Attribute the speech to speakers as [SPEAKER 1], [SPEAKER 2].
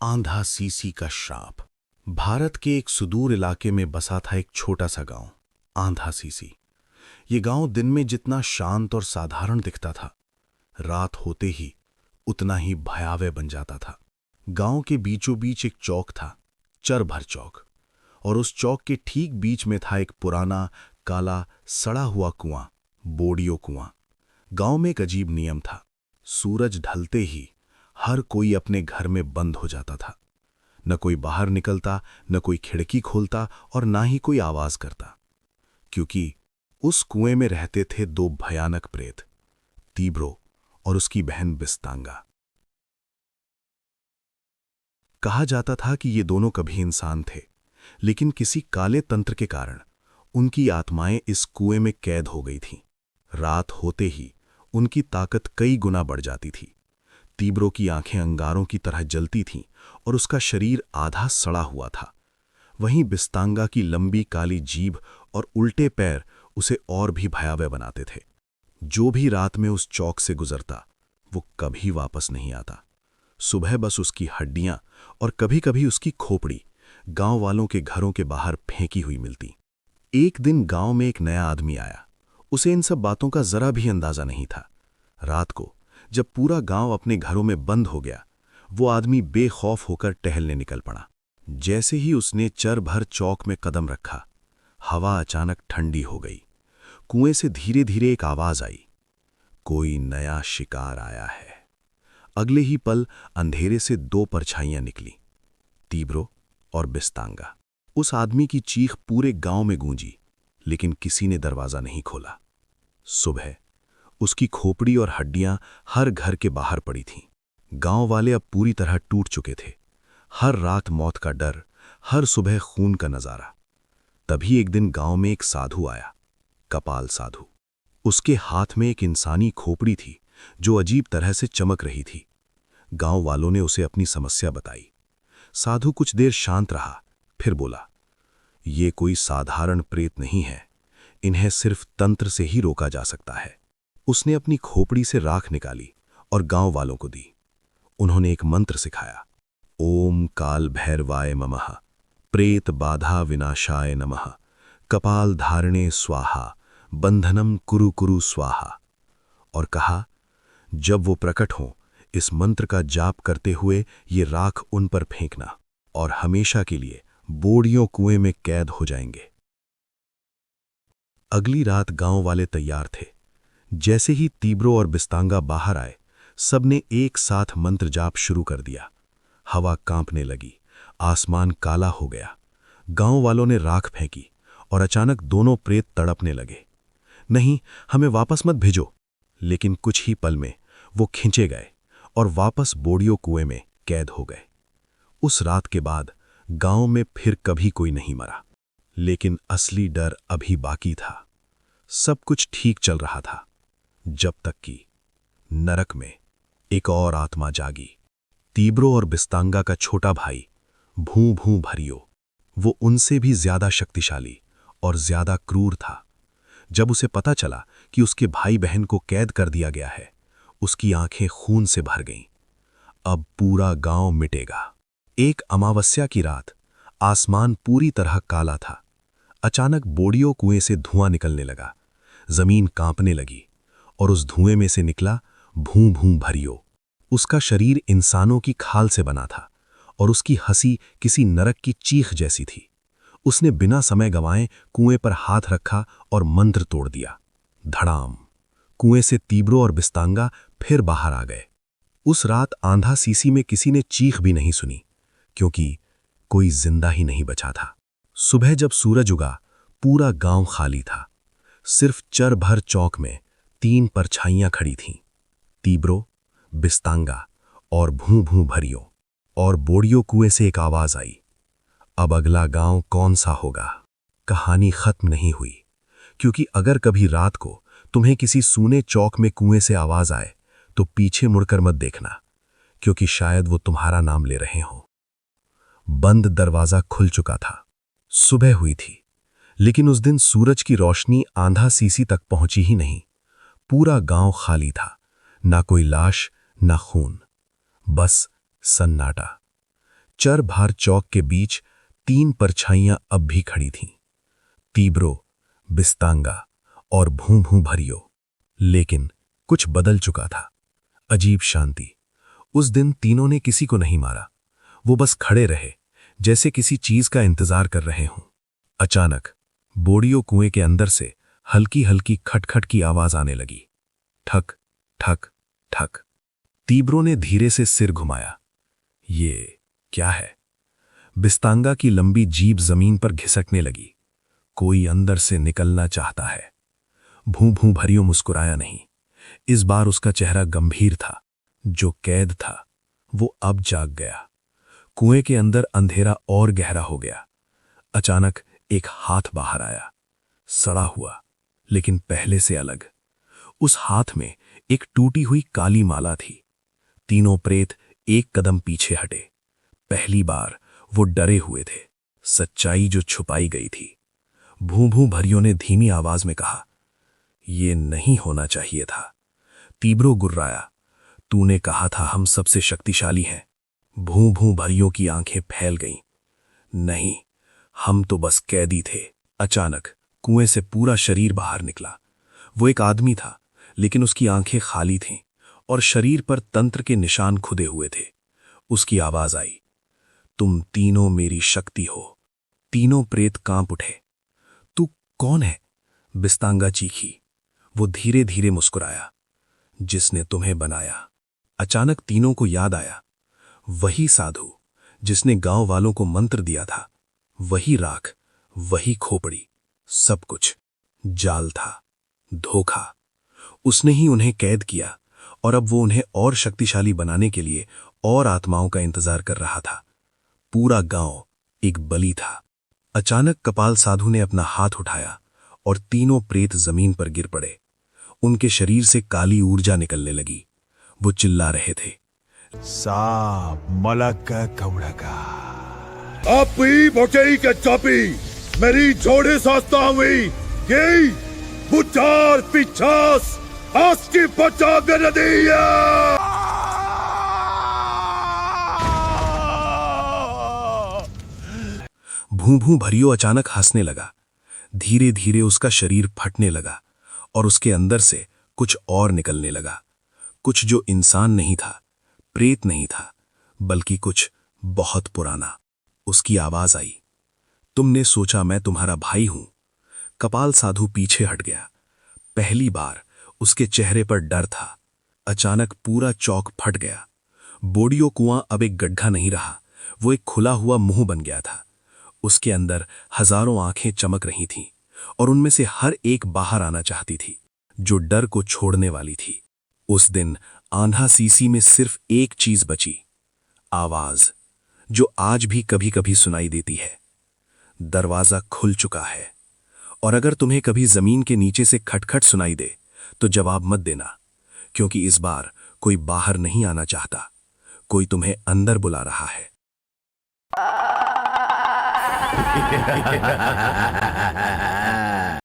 [SPEAKER 1] आंधा CC का श्राप। भारत के एक सुदूर इलाके में बसा था एक छोटा सा गांव, आंधा सीसी। ये गांव दिन में जितना शांत और साधारण दिखता था, रात होते ही उतना ही भयावह बन जाता था। गांव के बीचों बीच एक चौक था, चरभर चौक, और उस चौक के ठीक बीच में था एक पुराना, काला, सड़ा हुआ कुआं, बोडियो कुआं। गांव में एक अजीब नियम था। सूरज ढलते ही हर कोई अपने घर में बंद हो जाता था। न कोई बाहर निकलता, न कोई खिड़की खोलता और ना ही कोई आवाज करता, क्योंकि उस कुएं में रहते थे दो भयानक प्रेत, तीब्रो और उसकी बहन बिस्तांगा। कहा जाता था कि ये दोनों कभी इंसान थे, लेकिन किसी काले तंत्र के कारण उनकी आत्माएं इस कुएं में कैद हो गई थीं। रात होते ही उनकी ताकत कई गुना बढ़ जाती थी। तीब्रो की आंखें अंगारों की तरह जलती थीं और उसका शरीर आधा सड़ा हुआ था। वहीं बिस्तांगा की लंबी काली जीभ और उल्टे पैर उसे और भी भयावह बनाते थे। जो भी रात में उस चौक से गुजरता, वो कभी वापस नहीं आता। सुबह बस उसकी हड्डियां और कभी-कभी उसकी खोपड़ी गांव वालों के घरों के बाहर फेंकी हुई मिलती। एक दिन गांव में एक नया आदमी आया। उसे इन सब बातों का जरा भी अंदाजा नहीं था। रात को जब पूरा गांव अपने घरों में बंद हो गया, वो आदमी बेखौफ होकर टहलने निकल पड़ा। जैसे ही उसने चर भर चौक में कदम रखा, हवा अचानक ठंडी हो गई। कुएं से धीरे धीरे एक आवाज आई, कोई नया शिकार आया है। अगले ही पल अंधेरे से दो परछाइयां निकली, तीब्रो और बिस्तांगा। उस आदमी की चीख पूरे गांव में गूंजी, लेकिन किसी ने दरवाजा नहीं खोला। सुबह उसकी खोपड़ी और हड्डियां हर घर के बाहर पड़ी थीं। गांव वाले अब पूरी तरह टूट चुके थे। हर रात मौत का डर, हर सुबह खून का नजारा। तभी एक दिन गांव में एक साधु आया, कपाल साधु। उसके हाथ में एक इंसानी खोपड़ी थी जो अजीब तरह से चमक रही थी। गांव वालों ने उसे अपनी समस्या बताई। साधु कुछ देर शांत रहा, फिर बोला, ये कोई साधारण प्रेत नहीं है, इन्हें सिर्फ तंत्र से ही रोका जा सकता है। उसने अपनी खोपड़ी से राख निकाली और गांव वालों को दी। उन्होंने एक मंत्र सिखाया, ओम काल भैरवाय नमः, प्रेत बाधा विनाशाय नमः, कपाल धारणे स्वाहा, बंधनम कुरु कुरु स्वाहा। और कहा, जब वो प्रकट हों, इस मंत्र का जाप करते हुए ये राख उन पर फेंकना और हमेशा के लिए बोडियों कुएं में कैद हो जाएंगे। अगली रात गांव वाले तैयार थे। जैसे ही तीब्रो और बिस्तांगा बाहर आए, सबने एक साथ मंत्र जाप शुरू कर दिया। हवा कांपने लगी, आसमान काला हो गया। गांव वालों ने राख फेंकी और अचानक दोनों प्रेत तड़पने लगे। नहीं, हमें वापस मत भेजो। लेकिन कुछ ही पल में वो खिंचे गए और वापस बोडियो कुएं में कैद हो गए। उस रात के बाद गांव में फिर कभी कोई नहीं मरा, लेकिन असली डर अभी बाकी था। सब कुछ ठीक चल रहा था, जब तक कि नरक में एक और आत्मा जागी। तीब्रो और बिस्तांगा का छोटा भाई भू भू भरियो। वो उनसे भी ज्यादा शक्तिशाली और ज्यादा क्रूर था। जब उसे पता चला कि उसके भाई बहन को कैद कर दिया गया है, उसकी आंखें खून से भर गईं। अब पूरा गांव मिटेगा। एक अमावस्या की रात आसमान पूरी तरह काला था। अचानक बोडियो कुएं से धुआं निकलने लगा। जमीन कांपने लगी और उस धुएं में से निकला भू भू भरियो। उसका शरीर इंसानों की खाल से बना था और उसकी हंसी किसी नरक की चीख जैसी थी। उसने बिना समय गंवाए कुएं पर हाथ रखा और मंत्र तोड़ दिया। धड़ाम! कुएं से तीब्रो और बिस्तांगा फिर बाहर आ गए। उस रात आंधा सीसी में किसी ने चीख भी नहीं सुनी, क्योंकि कोई जिंदा ही नहीं बचा था। सुबह जब सूरज उगा, पूरा गांव खाली था। सिर्फ चर भर चौक में 3 परछाइयां खड़ी थीं, तीब्रो, बिस्तांगा और भू भू भरियो। और बोडियो कुएं से एक आवाज आई, अब अगला गांव कौन सा होगा? कहानी खत्म नहीं हुई, क्योंकि अगर कभी रात को तुम्हें किसी सूने चौक में कुएं से आवाज आए, तो पीछे मुड़कर मत देखना, क्योंकि शायद वो तुम्हारा नाम ले रहे हों। बंद दरवाजा खुल चुका था। सुबह हुई थी, लेकिन उस दिन सूरज की रोशनी आंधा सीसी तक पहुंची ही नहीं। पूरा गांव खाली था, ना कोई लाश, ना खून, बस सन्नाटा। चरभार चौक के बीच 3 परछाइयां अब भी खड़ी थीं, तीब्रो, बिस्तांगा और भूं भूं भरियो। लेकिन कुछ बदल चुका था। अजीब शांति। उस दिन तीनों ने किसी को नहीं मारा। वो बस खड़े रहे, जैसे किसी चीज का इंतजार कर रहे हों। अचानक बोड़ियो कुएं के अंदर से हल्की हल्की खटखट की आवाज आने लगी। ठक ठक ठक। तीब्रो ने धीरे से सिर घुमाया। ये क्या है? बिस्तांगा की लंबी जीभ जमीन पर घिसकने लगी। कोई अंदर से निकलना चाहता है। भूं भूं भरियो मुस्कुराया नहीं। इस बार उसका चेहरा गंभीर था। जो कैद था वो अब जाग गया। कुएं के अंदर अंधेरा और गहरा हो गया। अचानक एक हाथ बाहर आया, सड़ा हुआ, लेकिन पहले से अलग। उस हाथ में एक टूटी हुई काली माला थी। तीनों प्रेत एक कदम पीछे हटे। पहली बार वो डरे हुए थे। सच्चाई जो छुपाई गई थी। भूं भूं भरियो ने धीमी आवाज में कहा, ये नहीं होना चाहिए था। तीब्रो गुर्राया, तूने कहा था हम सबसे शक्तिशाली हैं। भूं भूं भरियो की आंखें फैल गईं। नहीं, हम तो बस कैदी थे। अचानक कुएं से पूरा शरीर बाहर निकला। वो एक आदमी था, लेकिन उसकी आंखें खाली थीं और शरीर पर तंत्र के निशान खुदे हुए थे। उसकी आवाज आई, तुम तीनों मेरी शक्ति हो। तीनों प्रेत कांप उठे। तू कौन है? बिस्तांगा चीखी। वो धीरे धीरे मुस्कुराया, जिसने तुम्हें बनाया। अचानक तीनों को याद आया, वही साधु जिसने गांव वालों को मंत्र दिया था, वही राख, वही खोपड़ी। सब कुछ जाल था, धोखा। उसने ही उन्हें कैद किया और अब वो उन्हें और शक्तिशाली बनाने के लिए और आत्माओं का इंतजार कर रहा था। पूरा गांव एक बलि था। अचानक कपाल साधु ने अपना हाथ उठाया और तीनों प्रेत जमीन पर गिर पड़े। उनके शरीर से काली ऊर्जा निकलने लगी। वो चिल्ला रहे थे,
[SPEAKER 2] सा मलक कौड़का
[SPEAKER 3] आपी बोचई के चापी मेरी जोड़े सास्ता हुई यही बुचार पिछास आज की बचा कर दिया।
[SPEAKER 1] भूं भूं भरियो अचानक हंसने लगा। धीरे धीरे उसका शरीर फटने लगा और उसके अंदर से कुछ और निकलने लगा। कुछ जो इंसान नहीं था, प्रेत नहीं था, बल्कि कुछ बहुत पुराना। उसकी आवाज आई, तुमने सोचा मैं तुम्हारा भाई हूं। कपाल साधु पीछे हट गया। पहली बार उसके चेहरे पर डर था। अचानक पूरा चौक फट गया। बोड़ियो कुआं अब एक गड्ढा नहीं रहा, वो एक खुला हुआ मुंह बन गया था। उसके अंदर हजारों आंखें चमक रही थीं और उनमें से हर एक बाहर आना चाहती थी, जो डर को छोड़ने वाली थी। उस दिन आंधा सीसी में सिर्फ एक चीज बची, आवाज, जो आज भी कभी कभी सुनाई देती है। दरवाजा खुल चुका है, और अगर तुम्हें कभी जमीन के नीचे से खटखट सुनाई दे तो जवाब मत देना, क्योंकि इस बार कोई बाहर नहीं आना चाहता, कोई तुम्हें अंदर बुला रहा है।